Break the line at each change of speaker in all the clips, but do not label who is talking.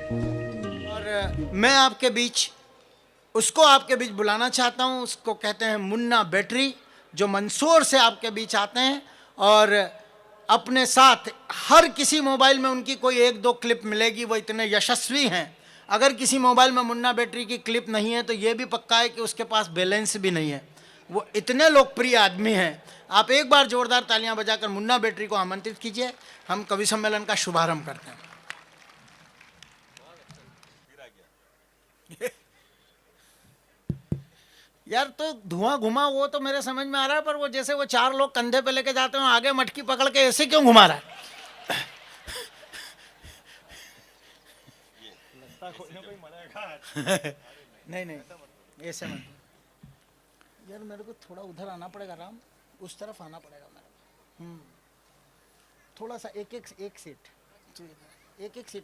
और मैं आपके बीच उसको आपके बीच बुलाना चाहता हूं, उसको कहते हैं मुन्ना बैटरी, जो मंदसौर से आपके बीच आते हैं और अपने साथ हर किसी मोबाइल में उनकी कोई एक दो क्लिप मिलेगी, वो इतने यशस्वी हैं। अगर किसी मोबाइल में मुन्ना बैटरी की क्लिप नहीं है तो ये भी पक्का है कि उसके पास बैलेंस भी नहीं है। वो इतने लोकप्रिय आदमी हैं। आप एक बार जोरदार तालियां बजाकर मुन्ना बैटरी को आमंत्रित कीजिए। हम कवि सम्मेलन का शुभारंभ करते हैं। यार तो धुआं घुमा वो तो मेरे समझ में आ रहा है, पर वो जैसे वो चार लोग कंधे पे लेके जाते हैं आगे मटकी पकड़ के, ऐसे क्यों घुमा रहा है? नहीं नहीं, ऐसे मत। यार मेरे को थोड़ा उधर आना पड़ेगा राम, उस तरफ आना पड़ेगा मेरे को। थोड़ा सा एक सीट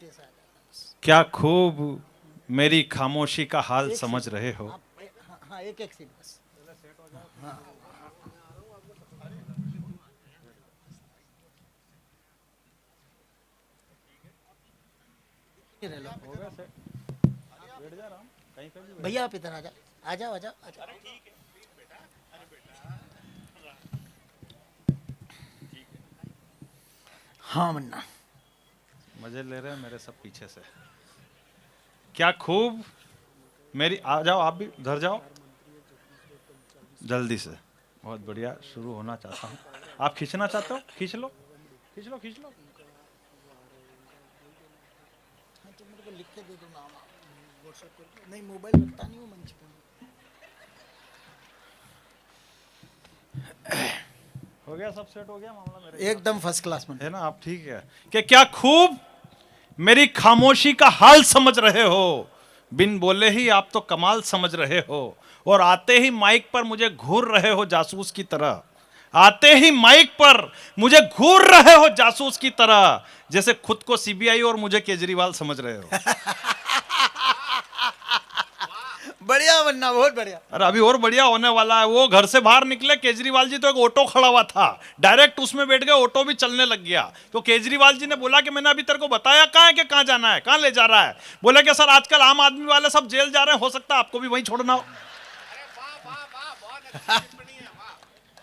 ऐसा आ जाएगा।
क्या खूब मेरी खामोशी का हाल समझ रहे हो।
हाँ एक सीट बस। हाँ भैया आप इधर आ जाओ, आ जाओ आ जाओ आ जाओ। हाँ मन्ना,
मजे ले रहे हैं मेरे सब पीछे से। क्या खूब मेरी, आ जाओ आप भी उधर जाओ जल्दी से। बहुत बढ़िया, शुरू होना चाहता हूँ। आप खींचना चाहते हो? खींच लो खींच लो खींच लो।
हाँ तो मेरे को लिख के दे दो नाम, व्हाट्सएप कर। नहीं मोबाइल रखता नहीं हूँ मंच पे।
हो गया, सब सेट हो गया मामला मेरे
एकदम फर्स्ट क्लास में
है ना। आप ठीक है कि क्या खूब मेरी खामोशी का हाल समझ रहे हो। बिन बोले ही आप तो कमाल समझ रहे हो, और आते ही माइक पर मुझे घूर रहे हो जासूस की तरह। आते ही माइक पर मुझे घूर रहे हो जासूस की तरह, जैसे खुद को सीबीआई और मुझे केजरीवाल समझ रहे हो।
बढ़िया बनना, बहुत बढ़िया।
अरे अभी और बढ़िया होने वाला है। वो घर से बाहर निकले केजरीवाल जी तो एक ऑटो खड़ा हुआ था, डायरेक्ट उसमें बैठ गए, ऑटो भी चलने लग गया। तो केजरीवाल जी ने बोला कि मैंने अभी तेरे को बताया कहाँ है कि कहाँ जाना है, कहाँ ले जा रहा है। बोले कि सर आजकल आम आदमी वाले सब जेल जा रहे हैं, हो सकता है आपको भी वहीं छोड़ना हो।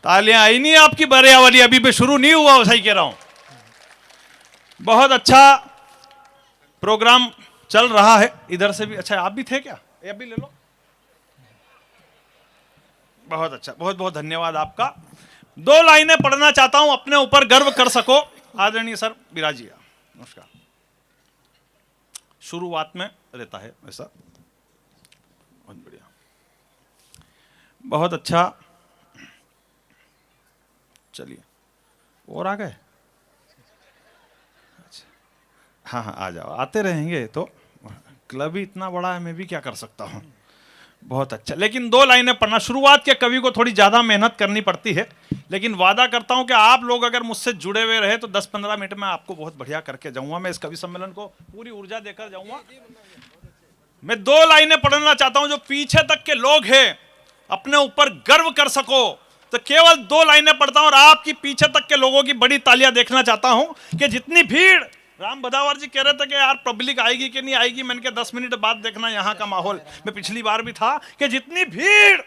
तालियां आई नहीं आपकी बरिया वाली, अभी भी शुरू नहीं हुआ, सही कह रहा हूं। बहुत अच्छा प्रोग्राम चल रहा है इधर से भी। अच्छा आप भी थे क्या? ये भी ले लो। बहुत अच्छा, बहुत बहुत धन्यवाद आपका। दो लाइनें पढ़ना चाहता हूं, अपने ऊपर गर्व कर सको। आदरणीय सर विराजिए। नमस्कार। शुरुआत में रहता है ऐसा। बहुत बढ़िया, बहुत अच्छा। चलिए और आ गए। अच्छा हाँ हाँ आ जाओ, आते रहेंगे तो। क्लब ही इतना बड़ा है, मैं भी क्या कर सकता हूँ। बहुत अच्छा, लेकिन दो लाइनें पढ़ना। शुरुआत के कवि को थोड़ी ज़्यादा मेहनत करनी पड़ती है, लेकिन वादा करता हूं कि आप लोग अगर मुझसे जुड़े हुए रहे तो 10-15 मिनट में आपको बहुत बढ़िया करके जाऊंगा। मैं इस कवि सम्मेलन को पूरी ऊर्जा देकर जाऊंगा। मैं दो लाइनें पढ़ना चाहता हूं जो पीछे तक के लोग हैं अपने ऊपर गर्व कर सको। तो केवल दो लाइनें पढ़ता हूं और आपकी पीछे तक के लोगों की बड़ी तालियां देखना चाहता हूं कि जितनी भीड़। राम बदावर जी कह रहे थे कि यार पब्लिक आएगी कि नहीं आएगी, मैंने कहा 10 मिनट बाद देखना यहाँ का माहौल। मैं पिछली बार भी था कि जितनी भीड़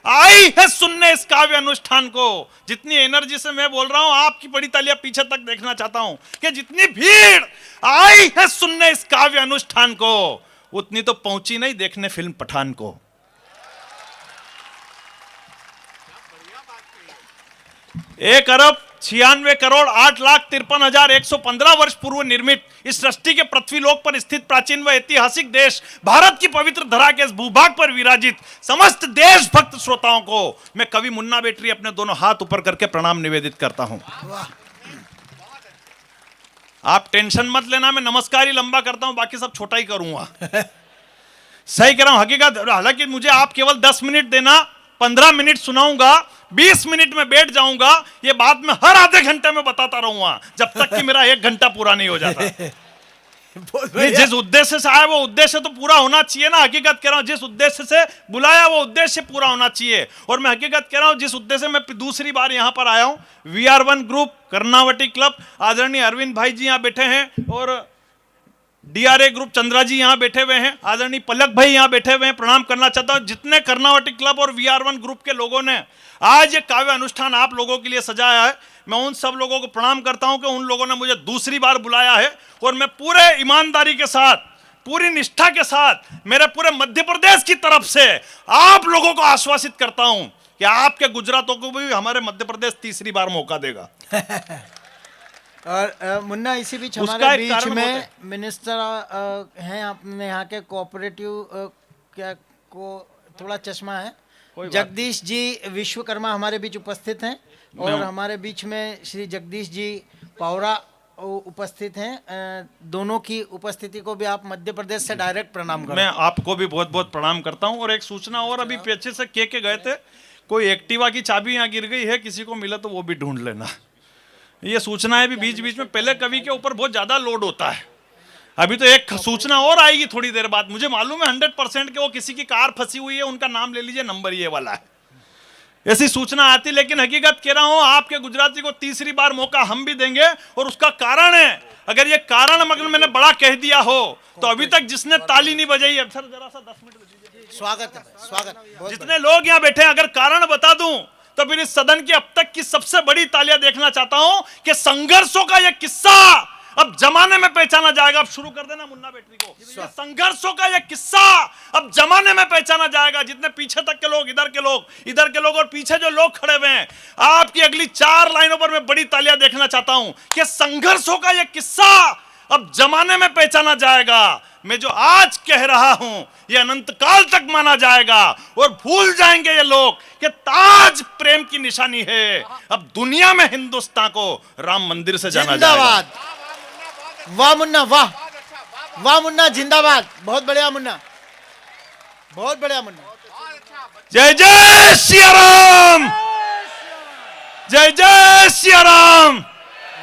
आई है सुनने इस काव्य अनुष्ठान को, जितनी एनर्जी से मैं बोल रहा हूं, आपकी बड़ी तालियां पीछे तक देखना चाहता हूं कि जितनी भीड़ आई है सुनने इस काव्य अनुष्ठान को, उतनी तो पहुंची नहीं देखने फिल्म पठान को। 1,96,08,53,115 वर्ष पूर्व निर्मित इस सृष्टि के पृथ्वीलोक पर स्थित प्राचीन व ऐतिहासिक देश भारत की पवित्र धरा के इस भूभाग पर विराजित समस्त देशभक्त श्रोताओं को मैं कवि मुन्ना बैटरी अपने दोनों हाथ ऊपर करके प्रणाम निवेदित करता हूं। आप टेंशन मत लेना, मैं नमस्कार ही लंबा करता हूं, बाकी सब छोटा ही करूंगा। सही कह रहा हूं हकीकत। हालांकि मुझे आप केवल 10 मिनट देना, 15 मिनट सुनाऊंगा, 20 मिनट में बैठ जाऊंगा। ये बात मैं हर आधे घंटे में बताता रहूंगा जब तक कि मेरा 1 घंटा पूरा नहीं हो जाता। जिस उद्देश्य से आया वो उद्देश्य तो पूरा होना चाहिए ना। हकीकत कह रहा हूं, जिस उद्देश्य से बुलाया वो उद्देश्य पूरा होना चाहिए। और मैं हकीकत कह रहा हूं, जिस उद्देश्य मैं दूसरी बार यहां पर आया हूं, VR1 ग्रुप, कर्नावटी क्लब, आदरणीय अरविंद भाई जी यहां बैठे हैं, और डीआरए ग्रुप चंद्रा जी यहाँ बैठे हुए हैं, आदरणीय पलक भाई यहाँ बैठे हुए हैं, प्रणाम करना चाहता हूँ। जितने कर्नावटी क्लब और VR1 ग्रुप के लोगों ने आज ये काव्य अनुष्ठान आप लोगों के लिए सजाया है, मैं उन सब लोगों को प्रणाम करता हूं कि उन लोगों ने मुझे दूसरी बार बुलाया है। और मैं पूरे ईमानदारी के साथ, पूरी निष्ठा के साथ मेरे पूरे मध्य प्रदेश की तरफ से आप लोगों को आश्वासित करता हूं कि आपके गुजरातों को भी हमारे मध्य प्रदेश तीसरी बार मौका देगा।
और मुन्ना, इसी बीच
उसका
हमारे
एक
बीच
कारण
में
होता है।
मिनिस्टर हैं अपने यहाँ के कोऑपरेटिव क्या को थोड़ा चश्मा है,
कोई बात
जगदीश जी विश्वकर्मा हमारे बीच उपस्थित हैं। और
मैं-
हमारे बीच में श्री जगदीश जी पावरा उपस्थित हैं। दोनों की उपस्थिति को भी आप मध्य प्रदेश से डायरेक्ट प्रणाम करें।
मैं आपको भी बहुत बहुत प्रणाम करता हूं। और एक सूचना और, अभी पीछे से के गए थे, कोई एक्टिवा की चाबी यहाँ गिर गई है, किसी को मिला तो वो भी ढूंढ लेना। ये सूचनाएं भी बीच बीच में, पहले कवि के ऊपर बहुत ज्यादा लोड होता है। अभी तो एक सूचना और आएगी थोड़ी देर बाद, मुझे मालूम है 100% के वो किसी की कार फंसी हुई है, उनका नाम ले लीजिए, नंबर ये वाला है, ऐसी सूचना आती। लेकिन हकीकत कह रहा हूं, आपके गुजराती को तीसरी बार मौका हम भी देंगे। और उसका कारण है, अगर ये कारण मगर मैंने बड़ा कह दिया हो तो अभी तक जिसने ताली नहीं बजाई है, सर जरा सा 10 मिनट दीजिए।
स्वागत है, स्वागत। बहुत
जितने लोग यहाँ बैठे हैं, अगर कारण बता दूं तो फिर इस सदन की अब तक की सबसे बड़ी तालियां देखना चाहता हूं कि संघर्षों का यह किस्सा अब जमाने में पहचाना जाएगा। अब शुरू कर देना मुन्ना बैटरी को। ये संघर्षों का यह किस्सा अब जमाने में पहचाना जाएगा। जितने पीछे तक के लोग, इधर के लोग, इधर के लोग और पीछे जो लोग खड़े हुए हैं, आपकी अगली 4 लाइनों पर मैं बड़ी तालियां देखना चाहता हूं कि संघर्षों का यह किस्सा अब जमाने में पहचाना जाएगा। मैं जो आज कह रहा हूं यह अनंत काल तक माना जाएगा और भूल जाएंगे ये लोग कि ताज प्रेम की निशानी है। अब दुनिया में हिंदुस्तान को राम मंदिर से जाना जाएगा।
जिंदाबाद। वाह मुन्ना, वाह वाह मुन्ना, जिंदाबाद। बहुत बढ़िया मुन्ना, बहुत बढ़िया मुन्ना।
जय जय सिया राम, जय जय सिया राम।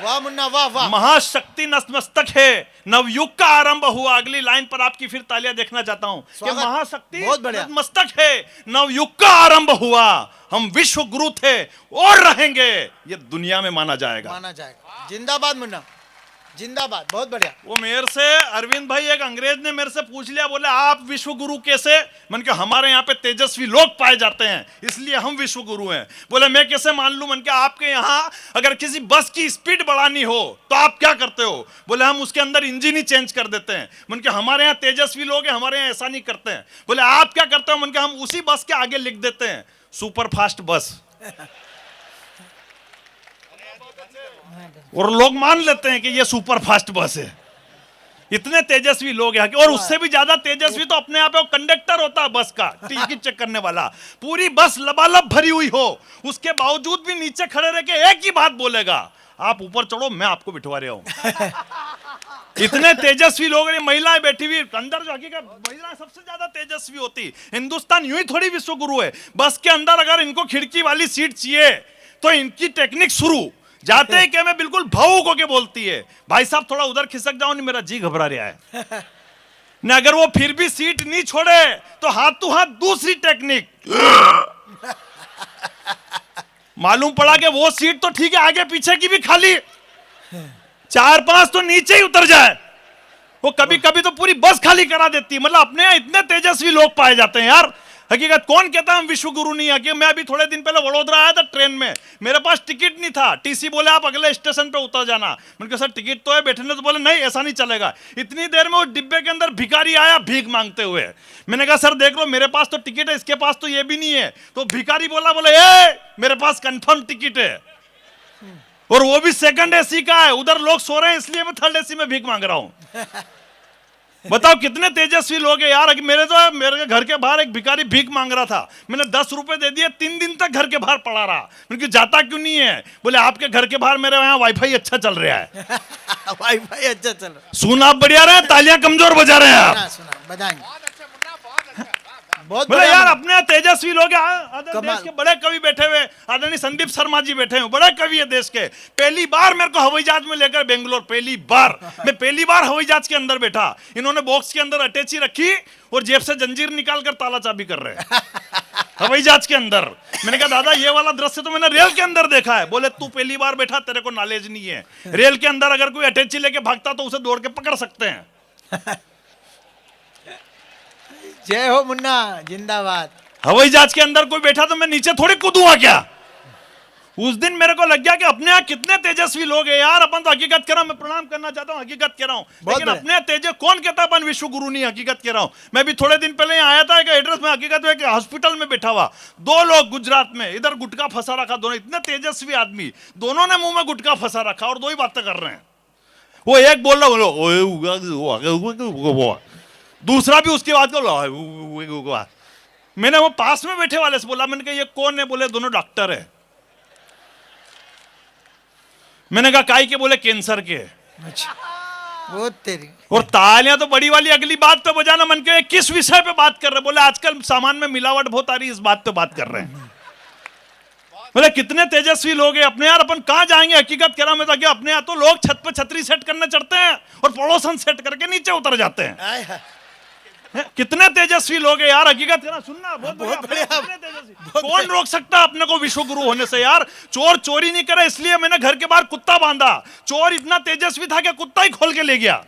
वाह मुन्ना, वाह वाह।
महाशक्ति नतमस्तक है, नवयुग का आरंभ हुआ। अगली लाइन पर आपकी फिर तालियां देखना चाहता हूं कि
स्वागत।
महाशक्ति
बहुत बढ़िया।
नतमस्तक है, नवयुग का आरंभ हुआ। हम विश्व गुरु थे और रहेंगे, ये दुनिया में माना जाएगा।
माना जाएगा। जिंदाबाद मुन्ना, जिंदाबाद। बहुत बढ़िया।
वो मेरे से, अरविंद भाई, एक अंग्रेज ने मेरे से पूछ लिया, बोले आप विश्व गुरु कैसे? मैंने कहा हमारे यहाँ पे तेजस्वी लोग पाए जाते हैं इसलिए हम विश्व गुरु हैं। बोले मैं कैसे मान लूं? मैंने कहा आपके यहाँ अगर किसी बस की स्पीड बढ़ानी हो तो आप क्या करते हो? बोले हम उसके अंदर इंजन ही चेंज कर देते हैं। मैंने कहा हमारे यहाँ तेजस्वी लोग हैं, हमारे यहाँ ऐसा नहीं करते हैं। बोले आप क्या करते हो? मैंने कहा हम उसी बस के आगे लिख देते हैं सुपर फास्ट बस, और लोग मान लेते हैं कि ये सुपर फास्ट बस है। इतने तेजस्वी लोग हैं। और उससे भी ज्यादा तेजस्वी तो अपने आप कंडक्टर होता है बस का, टिकट चेक करने वाला। पूरी बस लबालब भरी हुई हो, उसके बावजूद भी नीचे खड़े रह के एक ही बात बोलेगा, आप ऊपर चढ़ो, मैं आपको बिठवा रहा हूं। इतने तेजस्वी लोग हैं। महिलाएं बैठी हुई अंदर, जो हकीकत महिलाएं सबसे ज्यादा तेजस्वी होती। हिंदुस्तान यूं ही थोड़ी विश्व गुरु है। बस के अंदर अगर इनको खिड़की वाली सीट चाहिए तो इनकी टेक्निक शुरू, जाते ही क्या मैं बिल्कुल भावुक होके बोलती है, भाई साहब थोड़ा उधर खिसक जाओ, नहीं मेरा जी घबरा रहा है। न अगर वो फिर भी सीट नहीं छोड़े तो हाथों हाथ दूसरी टेक्निक। मालूम पड़ा कि वो सीट तो ठीक है, आगे पीछे की भी खाली, 4-5 तो नीचे ही उतर जाए। वो कभी कभी तो पूरी बस खाली करा देती है। मतलब अपने यहाँ इतने तेजस्वी लोग पाए जाते हैं यार। हकीकत कौन कहता है हम विश्व गुरु नहीं है? कि मैं अभी थोड़े दिन पहले वडोदरा आया था ट्रेन में, मेरे पास टिकट नहीं था। टीसी बोले आप अगले स्टेशन पे उतर जाना। मैंने कहा सर टिकट तो है बैठने, तो बोले नहीं ऐसा नहीं चलेगा। इतनी देर में वो डिब्बे के अंदर भिखारी आया भीख मांगते हुए। मैंने कहा सर देख लो मेरे पास तो टिकट है, इसके पास तो ये भी नहीं है। तो भिखारी बोला, बोले ए मेरे पास कंफर्म टिकट है और वो भी सेकंड एसी का है, उधर लोग सो रहे हैं इसलिए मैं थर्ड एसी में भीख मांग रहा हूं। बताओ कितने तेजस्वी लोग हैं यार। मेरे घर के बाहर एक भिखारी भीख मांग रहा था, मैंने 10 रुपए दे दिए, 3 दिन तक घर के बाहर पड़ा रहा। मैंने कहा जाता क्यों नहीं है? बोले आपके घर के बाहर मेरे यहाँ वाईफाई अच्छा चल रहा है।
वाईफाई अच्छा चल रहा है।
सुन आप बढ़िया रहे, तालियां कमजोर बजा रहे हैं आप।
सुना बधाएंगे। बहुत
बोले
बढ़िया
यार
मुन्ना।
अपने यहाँ तेजस्वी लोग हैं।
कमाल।
देश के बड़े कवि बैठे हुए, आदरणीय संदीप शर्मा जी बैठे हैं, बड़े कवि है देश के। पहली बार मेरे को हवाई जहाज में लेकर बेंगलोर, पहली बार मैं पहली बार हवाई जहाज के अंदर बैठा। इन्होंने बॉक्स के अंदर अटैची रखी और जेब से जंजीर निकाल कर ताला चाबी कर रहे हैं हवाई जहाज के अंदर। मैंने कहा दादा ये वाला दृश्य तो मैंने रेल के अंदर देखा है। बोले तू पहली बार बैठा, तेरे को नॉलेज नहीं है। रेल के अंदर अगर कोई अटैची लेके भागता तो उसे दौड़ के पकड़ सकते हैं।
जय हो मुन्ना, जिंदाबाद।
हवाई जहाज के अंदर कोई बैठा तो मैं नीचे थोड़ी कूदूंगा क्या? उस दिन मेरे को लग गया कि अपने यहाँ कितने तेजस्वी लोग हैं यार। अपन तो हकीकत कह रहा हूं, मैं प्रणाम करना चाहता हूं, हकीकत कह रहा हूं, लेकिन अपने तेज कौन कहता अपन विश्व गुरु नहीं, हकीकत कह रहा हूं। मैं भी थोड़े दिन पहले यहाँ आया था एक एड्रेस में, हकीकत में हॉस्पिटल में बैठा हुआ 2 लोग गुजरात में, इधर गुटखा फंसा रखा, दोनों इतने तेजस्वी आदमी, दोनों ने मुंह में गुटखा फंसा रखा और 2 ही बातें कर रहे हैं। वो एक बोल रहा, दूसरा भी उसकी बात को, मैंने वो पास में बैठे वाले से बोला, मैंने कहा ये कौन है? बोले दोनों डॉक्टर है। मैंने कहा काई के? बोले कैंसर के।
अच्छा, वो तेरी।
और तालियां तो बड़ी वाली अगली बात पे बजाना मन के, किस विषय पे बात कर रहे? बोले आजकल सामान में मिलावट बहुत आ रही है, इस बात पे बात कर रहे हैं। बोले कितने तेजस्वी लोग हैं अपने यार, अपन कहां जाएंगे? हकीकत कह रहा मैं तो, अपने यहाँ तो लोग छत पे छतरी सेट करने चढ़ते हैं और पड़ोसन सेट करके नीचे उतर जाते हैं। कितने तेजस्वी लोग हैं यार, हकीकत करना, सुनना बहुत बढ़िया। कौन रोक सकता है अपने को विश्व गुरु होने से यार? चोर चोरी नहीं करे इसलिए मैंने घर के बाहर कुत्ता बांधा, चोर इतना तेजस्वी था कि कुत्ता ही खोल के ले गया।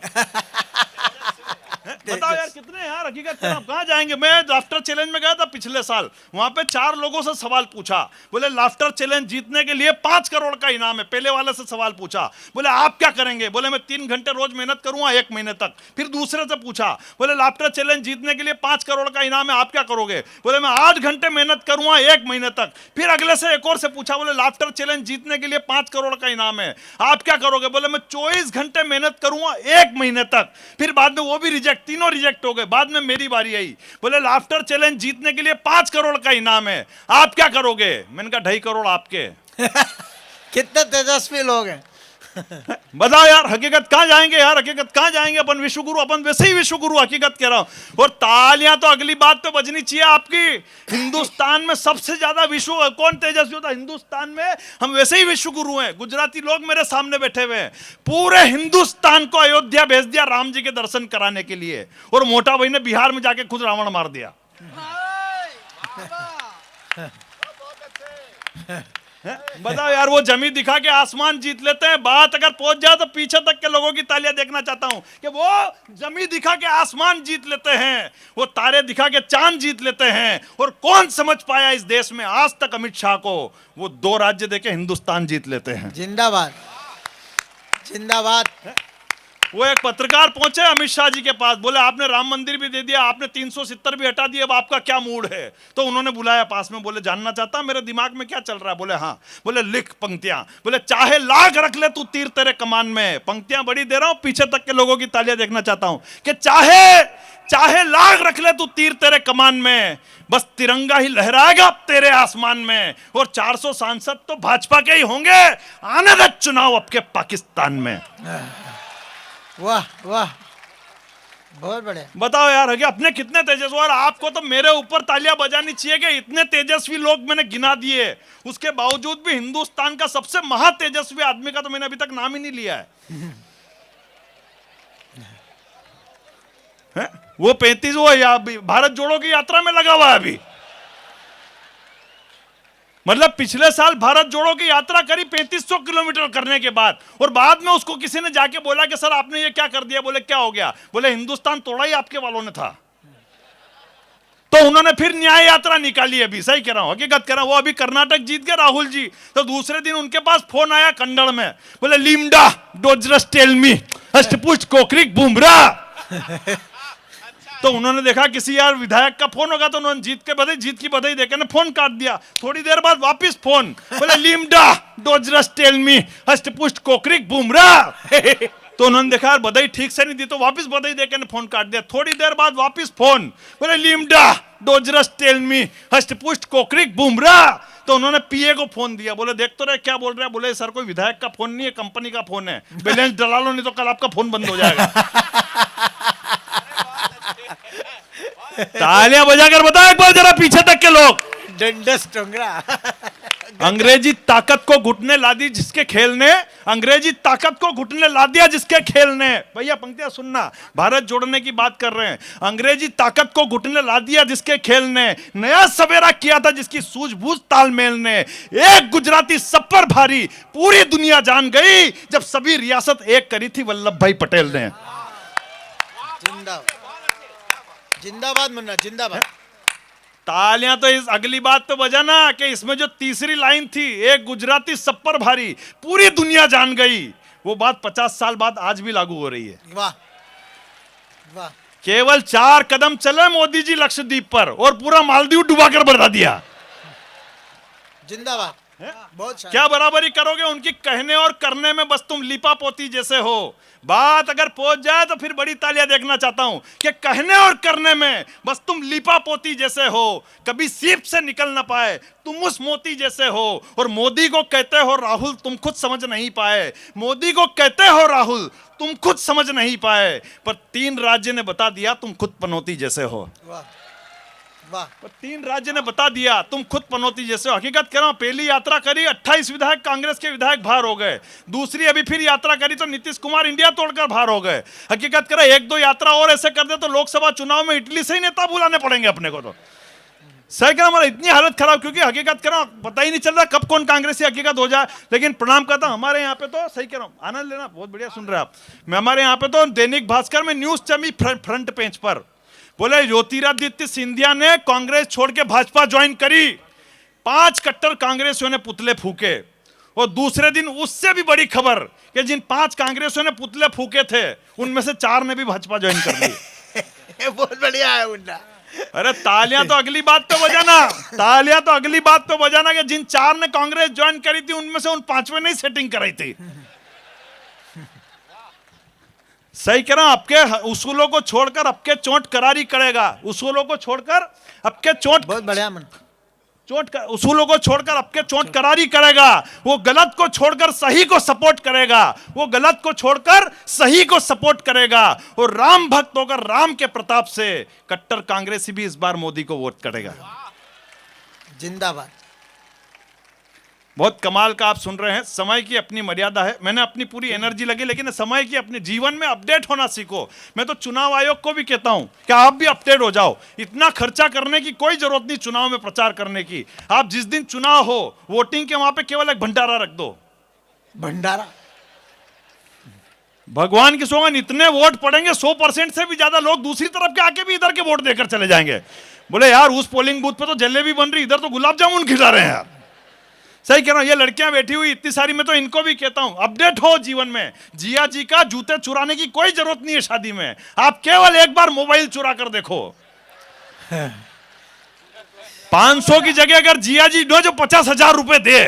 बताओ यार कितने यार, हकीकत कहां जाएंगे? मैं लाफ्टर चैलेंज में गया था पिछले साल, वहां पे 4 लोगों से सवाल पूछा। बोले लाफ्टर चैलेंज जीतने के लिए 5 करोड़ का इनाम है। पहले वाले से सवाल पूछा, बोले आप क्या करेंगे? बोले मैं 3 घंटे रोज मेहनत करूंगा 1 महीने तक। फिर दूसरे से पूछा, बोले लाफ्टर चैलेंज जीतने के लिए 5 करोड़ का इनाम है, आप क्या करोगे? बोले मैं 8 घंटे मेहनत करूंगा 1 महीने तक। फिर अगले से एक और से पूछा, बोले लाफ्टर चैलेंज जीतने के लिए 5 करोड़ का इनाम है, आप क्या करोगे? बोले मैं 24 घंटे मेहनत करूंगा 1 महीने तक। फिर बाद में वो भी रिजेक्ट, तीनों रिजेक्ट हो गए। बाद में मेरी बारी आई, बोले लाफ्टर चैलेंज जीतने के लिए 5 करोड़ का इनाम है, आप क्या करोगे? मैंने कहा 2.5 करोड़ आपके।
कितने तेजस्वी लोग हैं।
बताओ यार, हकीकत कहां जाएंगे यार, हकीकत कहां जाएंगे? अपन विश्व गुरु, अपन वैसे ही विश्व गुरु, हकीकत कह रहा हूं। और तालियां तो अगली बात पे बजनी चाहिए आपकी। हिंदुस्तान में सबसे ज्यादा विश्व कौन तेजस्वी होता? हिंदुस्तान में हम वैसे ही विश्व गुरु हैं। गुजराती लोग मेरे सामने बैठे हुए हैं, पूरे हिंदुस्तान को अयोध्या भेज दिया राम जी के दर्शन कराने के लिए, और मोटा भाई ने बिहार में जाके खुद रावण मार दिया। बताओ यार, वो जमी दिखा के आसमान जीत लेते हैं। बात अगर पहुंच जाए तो पीछे तक के लोगों की तालियां देखना चाहता हूं कि वो जमी दिखा के आसमान जीत लेते हैं, वो तारे दिखा के चांद जीत लेते हैं। और कौन समझ पाया इस देश में आज तक अमित शाह को? वो 2 राज्य देके हिंदुस्तान जीत लेते हैं।
जिंदाबाद, जिंदाबाद।
वो एक पत्रकार पहुंचे अमित शाह जी के पास, बोले आपने राम मंदिर भी दे दिया, आपने 370 भी हटा दिया, अब आपका क्या मूड है? तो उन्होंने बुलाया पास में, बोले जानना चाहता मेरे दिमाग में क्या चल रहा है? बोले हाँ। बोले लिख पंक्तियां। बोले चाहे लाख रख ले तू तीर तेरे कमान में। पंक्तियां बड़ी दे रहा हूं, पीछे तक के लोगों की तालियां देखना चाहता हूं कि चाहे लाख रख ले तू तीर तेरे कमान में, बस तिरंगा ही लहराएगा तेरे आसमान में। और 400 सांसद तो भाजपा के ही होंगे, आने दे चुनाव अब के पाकिस्तान में।
वाह वाह, बहुत बढ़िया।
बताओ यार, अपने कितने तेजस्वी, और आपको तो मेरे ऊपर तालियां बजानी चाहिए कि इतने तेजस्वी लोग मैंने गिना दिए, उसके बावजूद भी हिंदुस्तान का सबसे महा तेजस्वी आदमी का तो मैंने अभी तक नाम ही नहीं लिया है? वो 35 वो भारत जोड़ो की यात्रा में लगा हुआ है अभी। मतलब पिछले साल भारत जोड़ो की यात्रा करी 3500 किलोमीटर करने के बाद, और बाद में उसको किसी ने जाके बोला कि सर आपने ये क्या कर दिया? बोले क्या हो गया? बोले हिंदुस्तान तोड़ा ही आपके वालों ने था। तो उन्होंने फिर न्याय यात्रा निकाली अभी। सही कह रहा हूं, हकीकत कह रहा हूं। वो अभी कर्नाटक जीत गए राहुल जी, तो दूसरे दिन उनके पास फोन आया कन्नड़ में, बोले लिम्डा डोजरस टेल मी अष्टपुष्ट कोकरिक बुमरा। तो उन्होंने देखा किसी यार विधायक का फोन होगा, तो उन्होंने जीत की बधाई देकर ने फोन काट दिया। थोड़ी देर बाद वापस फोन, बोले लिम्डा डोजरस टेल मी अष्टपुष्ट कोकरिक बुमरा। तो उन्होंने देखा बधाई ठीक से नहीं दी, तो वापस बधाई देकर ने फोन काट दिया। थोड़ी देर बाद वापस फोन, बोले लिम्डा डोजरस टेल मी अष्टपुष्ट कोकरिक बुमरा। तो उन्होंने पीए को फोन दिया, बोले देख तो रहे क्या बोल रहे हैं? बोले सर कोई विधायक का फोन नहीं है, कंपनी का फोन है, बैलेंस डला लो नहीं तो कल आपका फोन बंद हो जाएगा। तालियां बजाकर बताओ एक बार जरा पीछे तक के लोग।
डंडस टोंगरा।
अंग्रेजी ताकत को घुटने ला दी जिसके खेल ने, अंग्रेजी ताकत को घुटने ला दिया जिसके खेल ने। भैया पंक्तियां सुनना, भारत जोड़ने की बात कर रहे हैं। अंग्रेजी ताकत को घुटने ला दिया जिसके खेल ने, नया सवेरा किया था जिसकी सूझबूझ तालमेल ने। एक गुजराती सब पर भारी, पूरी दुनिया जान गई जब सभी रियासत एक करी थी वल्लभ भाई पटेल ने।
जिंदाबाद जिंदाबाद मुन्ना जिंदाबाद।
तालियां तो इस अगली बात पे बजाना कि इसमें जो तीसरी लाइन थी, एक गुजराती सब पर भारी, पूरी दुनिया जान गई, वो बात 50 साल बाद आज भी लागू हो रही है।
वाह वाह।
केवल 4 कदम चले मोदी जी लक्षद्वीप पर और पूरा मालदीव डुबाकर बढ़ा दिया।
जिंदाबाद। बहुत शानदार।
क्या बराबरी करोगे उनकी कहने और करने में? बस तुम लिपा पोती जैसे हो। बात अगर पहुंच जाए तो फिर बड़ी तालियां देखना चाहता हूं कि कहने और करने में बस तुम लिपा पोती जैसे हो, कभी सीप से निकल ना पाए, तुम उस मोती जैसे हो। और मोदी को कहते हो राहुल तुम खुद समझ नहीं पाए, मोदी को कहते हो राहुल तुम खुद समझ नहीं पाए, पर 3 राज्य ने बता दिया तुम खुद पनौती जैसे हो।
वाह वाह।
पर 3 राज्य ने बता दिया तुम खुद पनौती जैसे हो। हकीकत कह रहा हूं, पहली यात्रा करी 28 विधायक कांग्रेस के विधायक बाहर हो गए, दूसरी अभी फिर यात्रा करी तो नीतीश कुमार इंडिया तोड़कर बाहर हो गए। हकीकत कह रहा 1-2 यात्रा और ऐसे कर दे तो लोकसभा चुनाव में इटली से ही नेता बुलाने पड़ेंगे अपने को। तो सही कह हमारा इतनी हालत खराब, क्योंकि हकीकत कह रहा हूं पता ही नहीं चल रहा कब कौन कांग्रेसी हकीकत हो जाए। लेकिन प्रणाम करता हूं, हमारे यहाँ पे तो सही कह रहा हूं, आनंद लेना, बहुत बढ़िया सुन रहे हैं आप। मैं हमारे यहाँ पे तो दैनिक भास्कर में न्यूज चली फ्रंट पेज पर, बोले ज्योतिरादित्य सिंधिया ने कांग्रेस छोड़ के भाजपा ज्वाइन करी, 5 कट्टर कांग्रेसियों ने पुतले फूके। और दूसरे दिन उससे भी बड़ी खबर कि जिन 5 कांग्रेसियों ने पुतले फूके थे उनमें से 4 ने भी भाजपा ज्वाइन कर ली।
बहुत बढ़िया है मुन्ना।
अरे तालियां तो अगली बात पे बजाना, तालियां तो अगली बात पे बजाना कि जिन 4 ने कांग्रेस ज्वाइन करी थी उनमें से उन 5वें ने सेटिंग कराई थी। सही कह रहा हूं, आपके उसूलों को छोड़कर आपके चोट करारी करेगा, उसूलों को छोड़कर आपके चोट,
बहुत बढ़िया मन।
उसूलों को छोड़कर आपके चोट करारी करेगा, वो गलत को छोड़कर सही को सपोर्ट करेगा, वो गलत को छोड़कर सही को सपोर्ट करेगा। और राम भक्त होकर राम के प्रताप से कट्टर कांग्रेसी भी इस बार मोदी को वोट करेगा।
जिंदाबाद।
बहुत कमाल का आप सुन रहे हैं। समय की अपनी मर्यादा है, मैंने अपनी पूरी एनर्जी लगी, लेकिन समय की अपने जीवन में अपडेट होना सीखो। मैं तो चुनाव आयोग को भी कहता हूं कि आप भी अपडेट हो जाओ। इतना खर्चा करने की कोई जरूरत नहीं चुनाव में प्रचार करने की। आप जिस दिन चुनाव हो वोटिंग के वहां पे केवल एक भंडारा रख दो,
भंडारा।
भगवान की सौगंध इतने वोट पड़ेंगे 100% से भी ज्यादा लोग दूसरी तरफ के आके भी इधर के वोट देकर चले जाएंगे। बोले यार उस पोलिंग बूथ पे तो जलेबी बन रही, इधर तो गुलाब जामुन खिला रहे हैं यार। सही कह रहा हूं, ये लड़कियां बैठी हुई इतनी सारी, मैं तो इनको भी कहता हूं अपडेट हो जीवन में। जिया जी का जूते चुराने की कोई जरूरत नहीं है शादी में, आप केवल एक बार मोबाइल चुरा कर देखो। 500 की जगह अगर जिया जी जो 50,000 रुपए दे,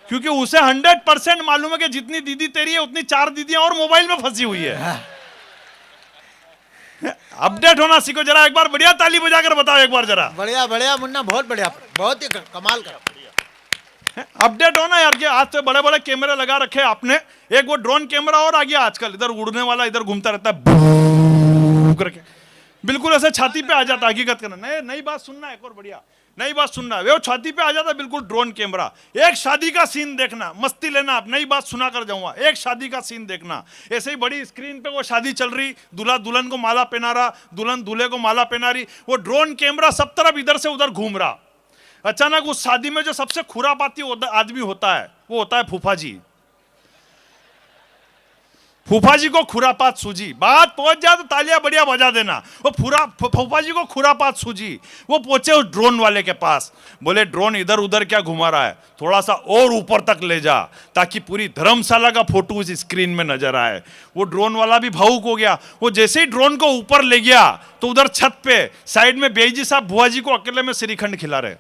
क्योंकि उसे 100% मालूम है कि जितनी दीदी तेरी है उतनी 4 दीदियां और मोबाइल में फंसी हुई है। अपडेट होना सीखो जरा, एक बार बढ़िया ताली बजाकर बताओ एक बार जरा।
बढ़िया बढ़िया मुन्ना, बहुत बढ़िया, बहुत ही कमाल का।
अपडेट होना यार, कि आज तो बड़े बड़े कैमरे लगा रखे हैं आपने, एक वो ड्रोन कैमरा और आ गया आजकल, इधर उड़ने वाला, इधर घूमता रहता है करके, बिल्कुल ऐसे छाती पे आ जाता। हकीकत करना, नई बात सुनना, एक और बढ़िया नई बात सुनना, वो छाती पे आ जाता है बिल्कुल ड्रोन कैमरा। एक शादी का सीन देखना, मस्ती लेना, आप नई बात सुना कर जाऊंगा। एक शादी का सीन देखना, ऐसे ही बड़ी स्क्रीन पे वो शादी चल रही, दूल्हा दुल्हन को माला पहना रहा, दुल्हन दूल्हे को माला पहना रही, वो ड्रोन कैमरा सब तरफ इधर से उधर घूम रहा। अचानक उस शादी में जो सबसे खुरापाती आदमी होता है वो होता है फूफा जी। फूफा जी को खुरापात सूझी, बात पहुंच जाए तो तालियां बढ़िया बजा देना। वो फूफा जी को खुरापात सूझी, वो पहुंचे उस ड्रोन वाले के पास, बोले ड्रोन इधर उधर क्या घुमा रहा है, थोड़ा सा और ऊपर तक ले जा ताकि पूरी धर्मशाला का फोटो उस स्क्रीन में नजर आए। वो ड्रोन वाला भी भावुक हो गया, वो जैसे ही ड्रोन को ऊपर ले गया तो उधर छत पे साइड में बेईजी साहब बुआ जी को अकेले में श्रीखंड खिला रहे।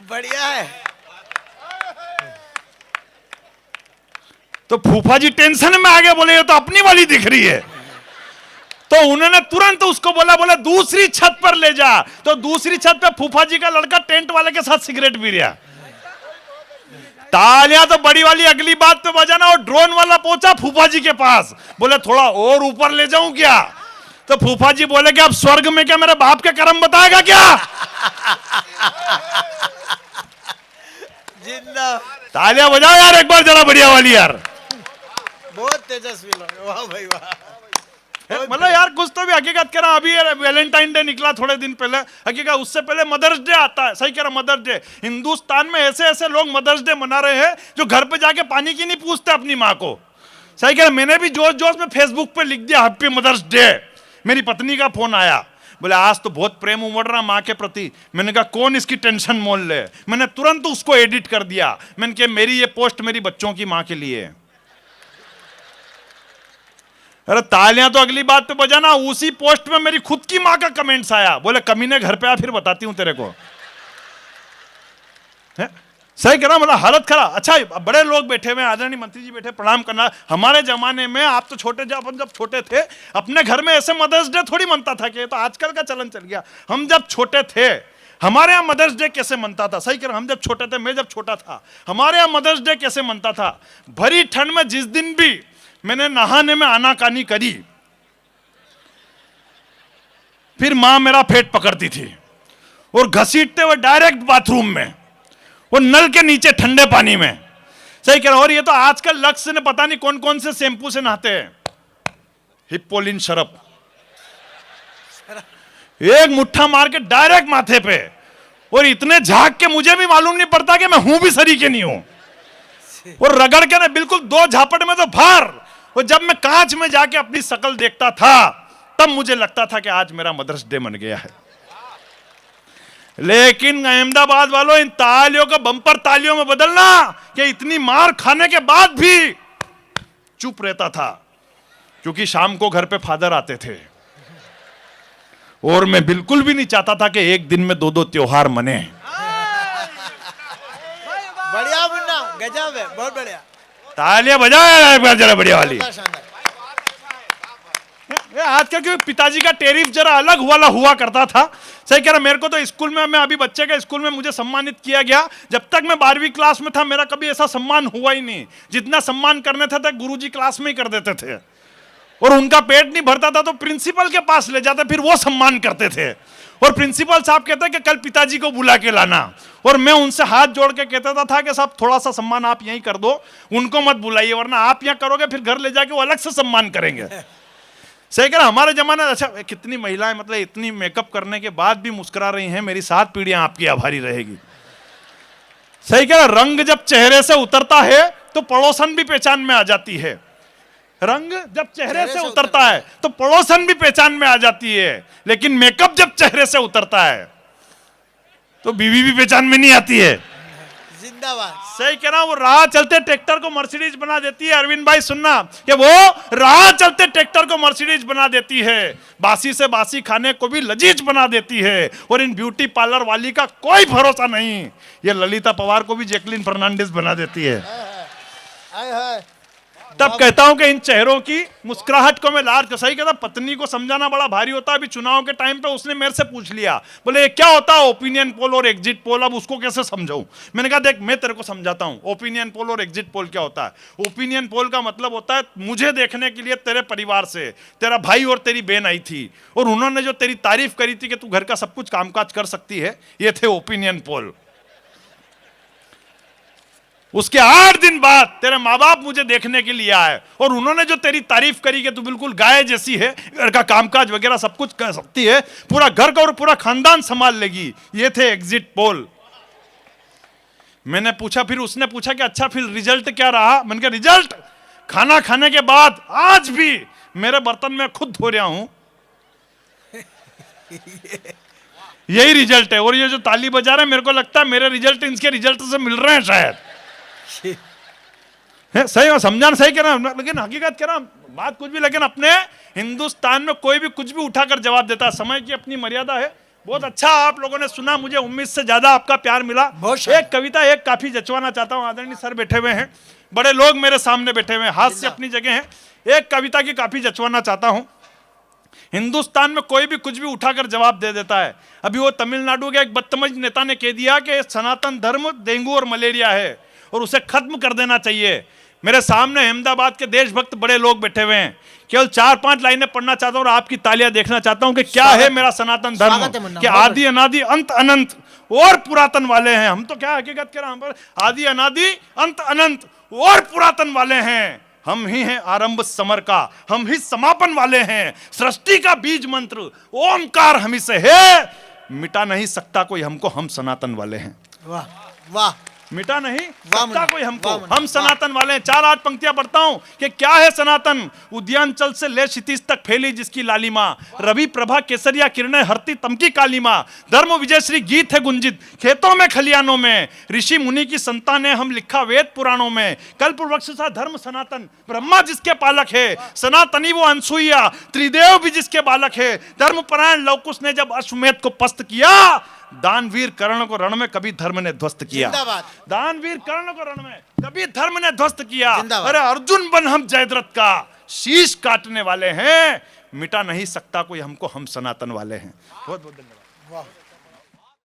बढ़िया है।
तो फूफा जी टेंशन में आ गए, बोले ये तो अपनी वाली दिख रही है। तो उन्होंने तुरंत उसको बोला दूसरी छत पर ले जा। तो दूसरी छत पे फूफा जी का लड़का टेंट वाले के साथ सिगरेट पी रहा। तालियां तो बड़ी वाली अगली बात पे बजाना। और ड्रोन वाला पहुंचा फूफा जी के पास, बोले थोड़ा और ऊपर ले जाऊं क्या? तो फूफा जी बोले कि अब स्वर्ग में क्या मेरे बाप के कर्म बताएगा क्या?
जिंदा।
तालियां बजाओ यार एक बार जरा बढ़िया वाली यार।
बहुत तेजस्वी लोग, वाह भाई वाह।
मतलब यार कुछ तो भी हकीकत कह रहा हूं। अभी वैलेंटाइन डे निकला थोड़े दिन पहले, हकीकत उससे पहले मदर्स डे आता है। सही कह रहा, मदर्स डे। हिंदुस्तान में ऐसे ऐसे लोग मदर्स डे मना रहे हैं जो घर पे जाके पानी की नहीं पूछते अपनी माँ को। सही कह रहा, मैंने भी जोश जोश में फेसबुक पे लिख दिया हैप्पी मदर्स डे। मेरी पत्नी का फोन आया, बोले आज तो बहुत प्रेम उमड़ रहा माँ के प्रति। मैंने कहा कौन इसकी टेंशन मोल ले। मैंने तुरंत उसको एडिट कर दिया। मैंने कहा मेरी ये पोस्ट मेरी बच्चों की माँ के लिए है। अरे तालियां तो अगली बात पे बजाना। उसी पोस्ट में मेरी खुद की माँ का कमेंट्स आया, बोले कमीने घर पे आ फिर बताती हूं तेरे को। है? सही कह रहा, मतलब हालत खराब। अच्छा बड़े लोग बैठे हुए, आदरणीय मंत्री जी बैठे, प्रणाम करना। हमारे जमाने में, आप तो छोटे जब छोटे थे, अपने घर में ऐसे मदर्स डे थोड़ी मनता था कि तो आजकल का चलन चल गया। हम जब छोटे थे हमारे यहाँ मदर्स डे कैसे मनता था। सही कह रहा, हम जब छोटे थे, मैं जब छोटा था, हमारे यहाँ मदर्स डे कैसे मनता था। भरी ठंड में जिस दिन भी मैंने नहाने में आनाकानी करी, फिर मां मेरा पेट पकड़ती थी और घसीटते हुए डायरेक्ट बाथरूम में, वो नल के नीचे ठंडे पानी में। सही कह रहा। और ये तो आजकल लक्स ने पता नहीं कौन कौन से शैंपू से नहाते हैं, हिप्पोलिन शरप, एक मुट्ठा मार के डायरेक्ट माथे पे। और इतने झाग के मुझे भी मालूम नहीं पड़ता कि मैं हूं भी सरी के नहीं हूं। और रगड़ के ना बिल्कुल 2 झापट में तो बाहर। और जब मैं कांच में जाके अपनी शक्ल देखता था तब मुझे लगता था कि आज मेरा मदर्स डे बन गया है। लेकिन अहमदाबाद वालों, इन तालियों को बम्पर तालियों में बदलना कि इतनी मार खाने के बाद भी चुप रहता था, क्योंकि शाम को घर पे फादर आते थे। और मैं बिल्कुल भी नहीं चाहता था कि एक दिन में 2-2 त्योहार मने।
बढ़िया मुन्ना, गजब है, बहुत बढ़िया।
तालियां बजाए एक बार जरा बढ़िया वाली। आजकल के पिताजी का टेरिफ जरा अलग वाला हुआ करता था। सही कह रहा, मेरे को तो स्कूल में, मैं अभी बच्चे के स्कूल में मुझे सम्मानित किया गया। जब तक मैं 12वीं क्लास में था मेरा कभी ऐसा सम्मान हुआ ही नहीं। जितना सम्मान करने थे गुरुजी क्लास में ही कर देते थे। और उनका पेट नहीं भरता था तो प्रिंसिपल के पास ले जाते, फिर वो सम्मान करते थे। और प्रिंसिपल साहब कहते कि कल पिताजी को बुला के लाना। और मैं उनसे हाथ जोड़ के कहता था कि साहब थोड़ा सा सम्मान आप यहीं कर दो, उनको मत बुलाइए, वरना आप यहां करोगे फिर घर ले जाके वो अलग से सम्मान करेंगे। सही कह रहा, हमारे जमाने में। अच्छा कितनी महिलाएं मतलब इतनी मेकअप करने के बाद भी मुस्कुरा रही हैं। मेरी 7 पीढ़ियां आपकी आभारी रहेगी। सही कह रहा, रंग जब चेहरे से उतरता है तो पड़ोसन भी पहचान में आ जाती है। रंग जब चेहरे से उतरता है तो पड़ोसन भी पहचान में आ जाती है। लेकिन मेकअप जब चेहरे से उतरता है तो बीवी भी पहचान में नहीं आती है।
जिंदाबाद।
सही कह रहा हूं, वो राह चलते ट्रैक्टर को मर्सिडीज बना देती है। अरविंद भाई सुनना कि वो राह चलते ट्रैक्टर को मर्सिडीज बना देती है, बासी से बासी खाने को भी लजीज बना देती है। और इन ब्यूटी पार्लर वाली का कोई भरोसा नहीं, ये ललिता पवार को भी जैकलिन फर्नांडिस बना देती है। तब कहता हूं कि इन चेहरों की मुस्कुराहट को मैं लार। सही कहता, पत्नी को समझाना बड़ा भारी होता है। अभी चुनाव के टाइम पे उसने मेरे से पूछ लिया, बोले ये क्या होता है ओपिनियन पोल और एग्जिट पोल, अब उसको कैसे समझाऊं। मैंने कहा देख मैं तेरे को समझाता हूं ओपिनियन पोल और एग्जिट पोल क्या होता है। ओपिनियन पोल का मतलब होता है मुझे देखने के लिए तेरे परिवार से तेरा भाई और तेरी बहन आई थी और उन्होंने जो तेरी तारीफ करी थी कि तू घर का सब कुछ कामकाज कर सकती है, ये थे ओपिनियन पोल। उसके 8 दिन बाद तेरे माँ बाप मुझे देखने के लिए आए और उन्होंने जो तेरी तारीफ करी कि तू बिल्कुल गाय जैसी है, घर का कामकाज वगैरह सब कुछ कर सकती है, पूरा घर का और पूरा खानदान संभाल लेगी, ये थे एग्जिट पोल। मैंने पूछा, फिर उसने पूछा कि अच्छा फिर रिजल्ट क्या रहा। मैंने कहा रिजल्ट खाना खाने के बाद आज भी मेरे बर्तन में खुद धो रहा हूं, यही रिजल्ट है। और ये जो ताली बजा रहे हैं मेरे को लगता है मेरे रिजल्ट इनके रिजल्ट से मिल रहे हैं शायद। है सही समझाना, सही कह रहा हूं, लेकिन हकीकत कह रहा हूं, बात कुछ भी। लेकिन अपने हिंदुस्तान में कोई भी कुछ भी उठाकर जवाब देता है, समय की अपनी मर्यादा है। बहुत अच्छा आप लोगों ने सुना, मुझे उम्मीद से ज्यादा आपका प्यार मिला। एक कविता एक काफी जचवाना चाहता हूं। आदरणीय सर बैठे हुए हैं, बड़े लोग मेरे सामने बैठे हुए हैं, हास्य अपनी जगह है। एक कविता की काफी जचवाना चाहता हूं। हिंदुस्तान में कोई भी कुछ भी उठाकर जवाब दे देता है। अभी वो तमिलनाडु के एक बदतमीज नेता ने कह दिया कि सनातन धर्म डेंगू और मलेरिया है और उसे खत्म कर देना चाहिए। मेरे सामने अहमदाबाद के देशभक्त बड़े लोग बैठे हुए हैं। केवल 4-5 लाइनें पढ़ना चाहता हूं और आपकी तालियां देखना चाहता हूं कि क्या है मेरा सनातन धर्म। कि आदि अनादि अंत अनंत और पुरातन वाले हैं हम। तो क्या हकीकत कह रहा हूं, आदि अनादि अंत अनंत और पुरातन वाले हैं हम ही हैं आरंभ समर का, हम ही समापन वाले हैं। सृष्टि का बीज मंत्र ओमकार हम से है, मिटा नहीं सकता कोई हमको, हम सनातन वाले हैं।
वाह वाह,
मिटा नहीं
वाह
सकता
मुन्ना,
कोई हमको,
वाह मुन्ना,
हम सनातन वाले हैं। 4-8 पंक्तियां पढ़ता हूं कि क्या है सनातन। उद्यानचल से ले क्षितिज तक फैली जिसकी लालिमा, रवि प्रभा केसरिया किरणें हरती तमकी कालीमा। धर्म विजय श्री गीत है गुंजित खेतों में खलियानों में, ऋषि मुनि की संतान है हम लिखा वेद पुराणों में। कल्प वृक्ष सा धर्म सनातन, ब्रह्मा जिसके पालक है, सनातनी वो अनसुईया, त्रिदेव भी जिसके बालक है। धर्मपरायण लवकुश ने जब अश्वमेध को पस्त किया, दानवीर कर्ण को रण में कभी धर्म ने ध्वस्त किया।
जिंदाबाद।
दानवीर कर्ण को रण में कभी धर्म ने ध्वस्त किया।
जिंदाबाद।
अरे अर्जुन बन हम जयद्रथ का शीश काटने वाले हैं, मिटा नहीं सकता कोई हमको, हम सनातन वाले हैं। बहुत बहुत धन्यवाद।
वाह।